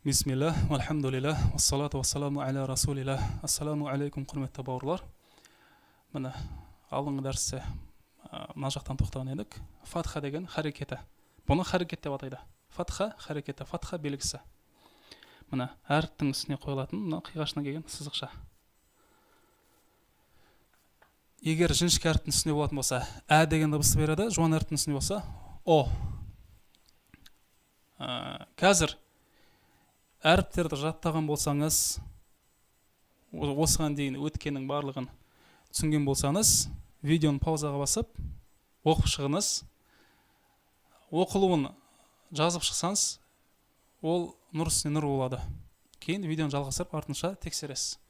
Бисмилlah, алхамдулилlah, вассалату вассаламу аля расулилlah. Ассаламу алейкум, құрметті бауырлар. Міне, алдыңғы дәрісте мына жақтан тоқтаған едік. Фатха деген харекеті. Бұны харекет деп атайды. Фатха харекеті, фатха белгісі. Міне, әріптің үстіне қойылатын мына қиғашына келген сызықша. Егер жіңішке әріптің үстіне болатын болса, ә деген дыбысты береді, жуан әріптің үстіне болса, о. Қазір әріптерді жаттаған болсаңыз, осыған дейін өткеннің барлығын түсінген болсаңыз, видеоны паузаға басып, оқып шығыңыз. Оқылуын жазып шықсаңыз, ол нұр үстіне нұр болады. Кейін видеоны жалғастырып, артынша тексересіз.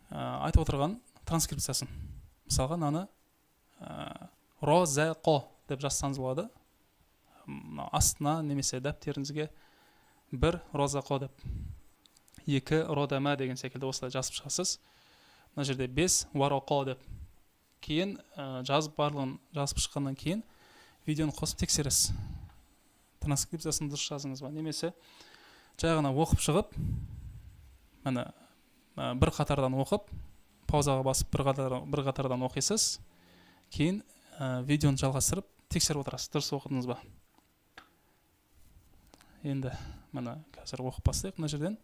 Айтып отырған транскрипциясын. Мысалға, мынаны роза-қо деп жазсаңыз болады. Астына немесе дәптеріңізге бір роза-қо деп, екі родама деген секілді осылай жазып шығасыз. Мына жерде 5 вароқо деп. Кейін жазып барлығын жазып шыққаннан кейін видеоны қосып тексересіз. Транскрипциясын дұрыс жазыңыз ба, немесе жай ғана оқып шығып, міне бір қатардан оқып, паузаға басып бір қатардан оқисыз. Кейін видеоны жалғастырып тексеріп отырасыз, дұрыс оқыдыңыз ба. Енді міне қазір оқып бастайық. Мына жерден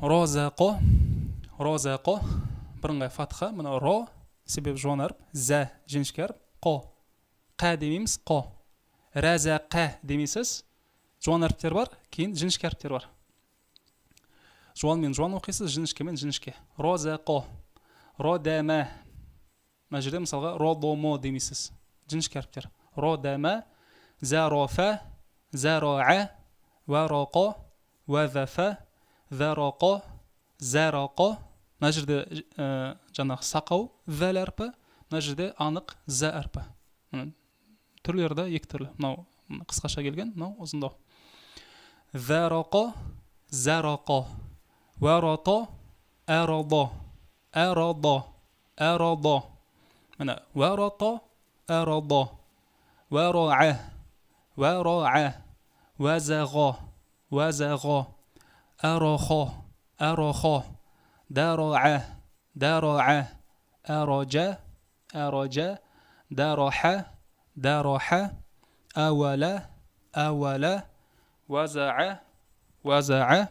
роза-қо, роза-қо, бірыңғай фатха. Мына ро себебі жуан әріп, зә жіңішке әріп, қо. Қа демейміз, қо. Рәзә-қа демейсіз. Жуан әріптер бар, кейін жіңішке әріптер бар. Жуан мен жуан оқисыз, жіңішке мен жіңішке. Роза-қо, ро-дәмә. Мына жерде мысалға ро-домо демейсіз. Жіңішке әріптер. Ро-дәмә, зә-ро-фә, зә-ро-ә, вә-ро-қо, вә-зә-фә, зә-ро-қо, зә-ро-қо. Мына жерде жаңағы сақау зәл әрпі, мына жерде анық зә әрпі. Түрлері екі түрлі. Мынау қысқаша келген, мынау ұзындау. Зә-ро-қо, зә-ро-қо, вә-ро-то, ә-ро-до, ә-ро-до, ә-ро-до. Міне, вә-ро-то, ә-ро-до, вә-ро-ә, вә-ро-ә, вә-зә-ғо, вә-зә-ғо, ә-ро-хо, ә-ро-хо, дә-ро-ә, дә-ро-ә, ә-ро-джә, ә-ро-джә, дә-ро-хә, дә-ро-хә, ә-уәлә, ә-уәлә, вә-зә-ә, вә-зә-ә.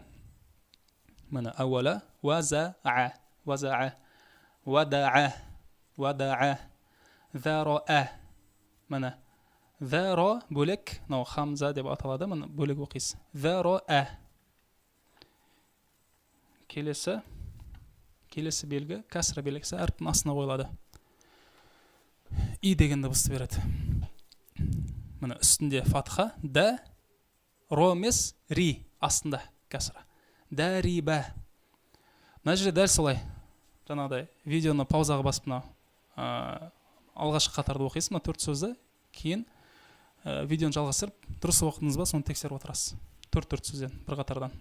Міне, ә-уәлә, вә-зә-ә, вә-зә-ә, вә-дә-ә, вә-дә-ә, зә-ро-ә. Міне, зә-ро бөлек, мынау хамза деп аталады, міне бөлек оқисыз. Зә-ро-ә. Келесі белгі, кәсіра белгісі әріптің астына қойылады. И деген дыбысты береді. Міне үстінде фатха, дә, ро емес, ри астында кәсіра. Дә-ри-бә. Мына жерде дәл солай. Жаңағыдай видеоны паузаға басып, алғашқы қатарды оқисыз, мына 4 сөзді, кейін видеоны жалғастырып, дұрыс оқыдыңыз ба, соны тексеріп отырасыз. 4 сөзден бір қатардан.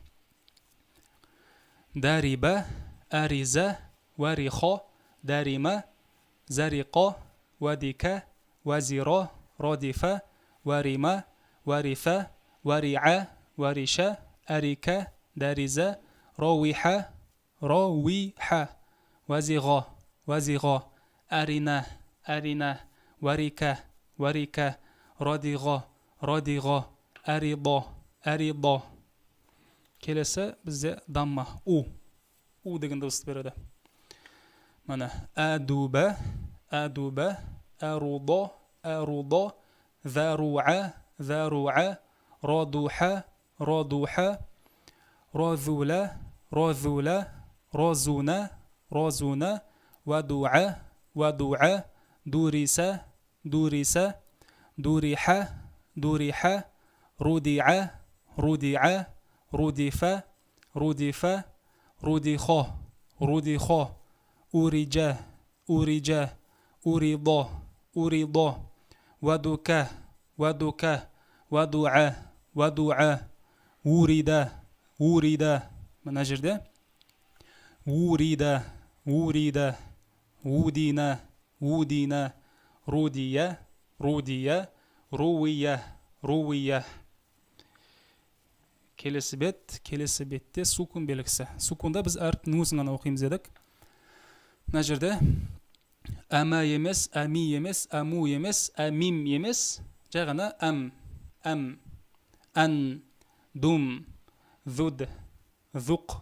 Дәрибә, әризә, вәрихо, дәримә, зәриқо, вәдикә, вәзиро, родифә, вәримә, вәрифә, вәриә, вәришә, әрикә, дәризә, ровихә, ровихә, вәзиғо, вәзиғо, әринә, әринә, вәрикә, вәрикә, родиғо, родиғо, әридо, әридо. Келесі бізде дамма, у деген дыбысты береді. Мәне, әдубә, әдубә, әрудо, әрудо, зәруә, зәруә, родуха, родуха, розулә, розулә, розуна, розуна, вәдуә, вәдуә, дурисә, дурисә, дуриха, дуриха, рудиә, рудиә, рудифә, рудифә, рудихо, рудихо, уриджә, уриджә, уридо, уридо, вәдукә, вәдукә, вәдуә, вәдуә, уридә, уридә. Мына жерде уридә, уридә, удинә, удинә, рудия, рудия, руия, руия. келесі бетте сукун белгісі. Сукунда біз әріптің өзін ғана оқимыз дедік. Мына жерде әмә емес, әми емес, әму емес, әмим емес, жай ғана ән, ән, дум, зуд, зуқ,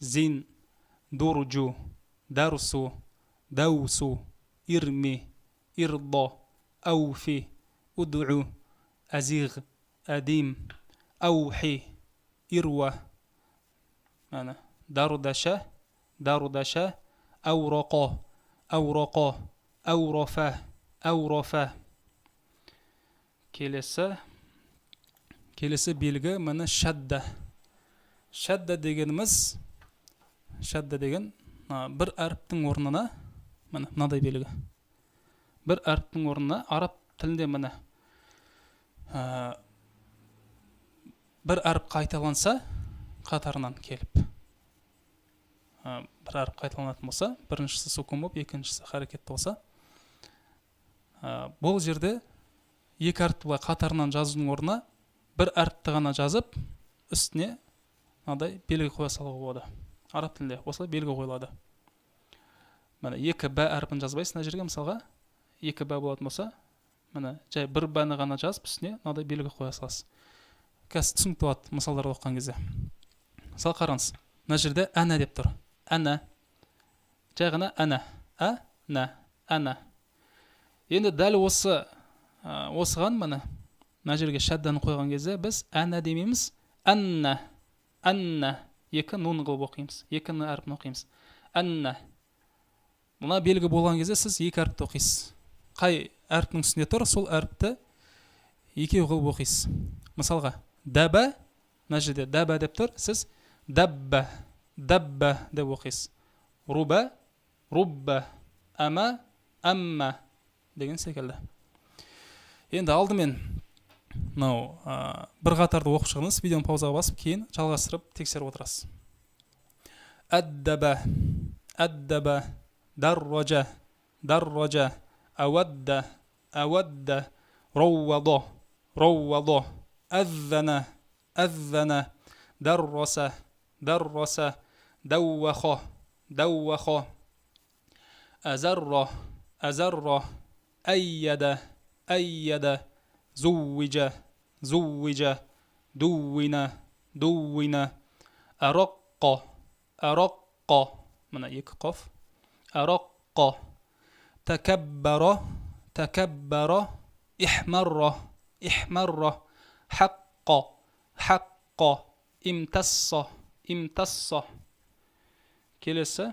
зин, дурджу, дарсу, даусу, ирми, ирдо, ауфи, уд'у, азиг, адим, аухи, ирва, дарудаша, аурақо, аурафа. Келесі белгі міне шадда. Шадда дегеніміз, бір әріптің орнына, мынадай белгі. Бір әріптің орнына араб тілінде міне бір әріп қайталанса, қатарынан келіп. Бір әріп қайталанатын болса, біріншісі сукун болып, екіншісі харекет болса, бұл жерде екі әріпті былай қатарынан жазудың орнына бір әріпті ғана жазып, үстіне мынадай белгі қоя салуға болады. Араб тілінде осылай белгі қойылады. Міне екі бә әрпін жазбайсыз, мына жерге мысалға екі бә болатын болса, міне жай бір бәні ғана жазып, үстіне мынадай белгі қоя саласыз. Қазір түсінікті болады мысалдарды оқыған кезде. Мысал қараңыз, мына жерде әнә деп тұр. Әнә. Жай ғана әнә. Әнә. Енді дәл осыған міне мына жерге шадданы қойған кезде біз әнә демейміз, әннә. Екі нун қылып оқимыз. Екі н әрпін оқимыз. Әннә. Мына белгі болған кезде сіз екі әріпті оқисыз. Қай әріптің үстінде тұр, сол әріпті екеу қылып оқисыз. Мысалға, дәбә, мына жерде дәбә деп тұр, сіз дәббә деп оқисыз. Рубә, әммә деген секілді. Енді алдымен бір қатарды оқып шығыңыз, видеоны паузаға басып, кейін жалғастырып тексеріп отырасыз. Әддәбә, дарража, әуәддә, роувадо, әззәнә, дарраса, дәуәхо, әзәрра, әйяда, زوج, دونا, أرق, من екі قف, أرق, تكبر, إحمر, حق, امتص. Келесі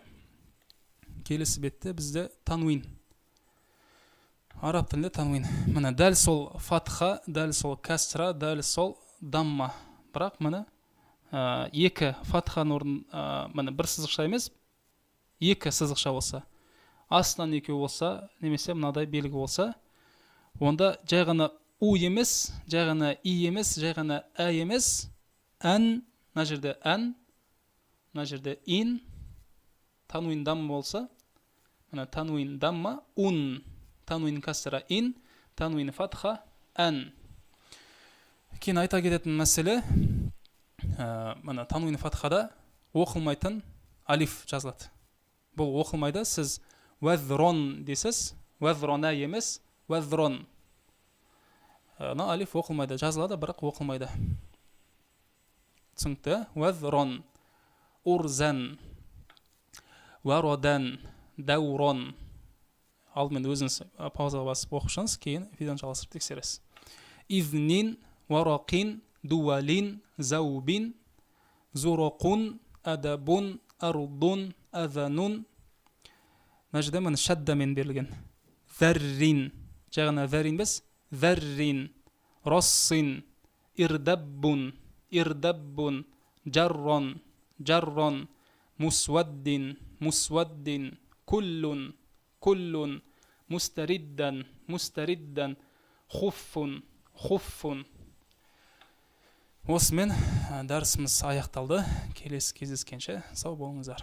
бетте бізде тануин. Араб тілінде тануин. Міне дәл сол фатха, дәл сол кәсра, дәл сол дамма. Бірақ міне екі фатханың орнын, міне бір сызықша емес, екі сызықша болса, астынан екеу болса, немесе мынадай белгі болса, онда жай ғана у емес, жай ғана и емес, жай ғана ә емес, ән, мына жерде ән, мына жерде ин, тануин дамма болса, міне тануин дамма, ун, тануин кәсра ин, тануин фатха ән. Кейін айта кететін мәселе, міне тануин фатхада оқылмайтын алиф жазылады. Бұл оқылмайды, сіз вәзрон дейсіз, вәзрона емес, вәзрон. Алиф оқылмайды, жазылады, бірақ оқылмайды. Түсінікті? Вәзрон, урзан, вародан, дәурон. Алдымен өзіңіз паузаға басып оқышыңыз, кейін видеоны жалғастырып тексересіз. Изнин, варақин, дуалин, заубин, зурақун, адабун, арудун, азанун. Мына жерде міне шаддамен берілген. Зәррин, жағына зәррин без, зәррин, рассин, ирдаббун, жаррон, мусваддин, كل مستردا خف. Осымен дәрісіміз аяқталды. Келесі кездескенше сау болыңыздар.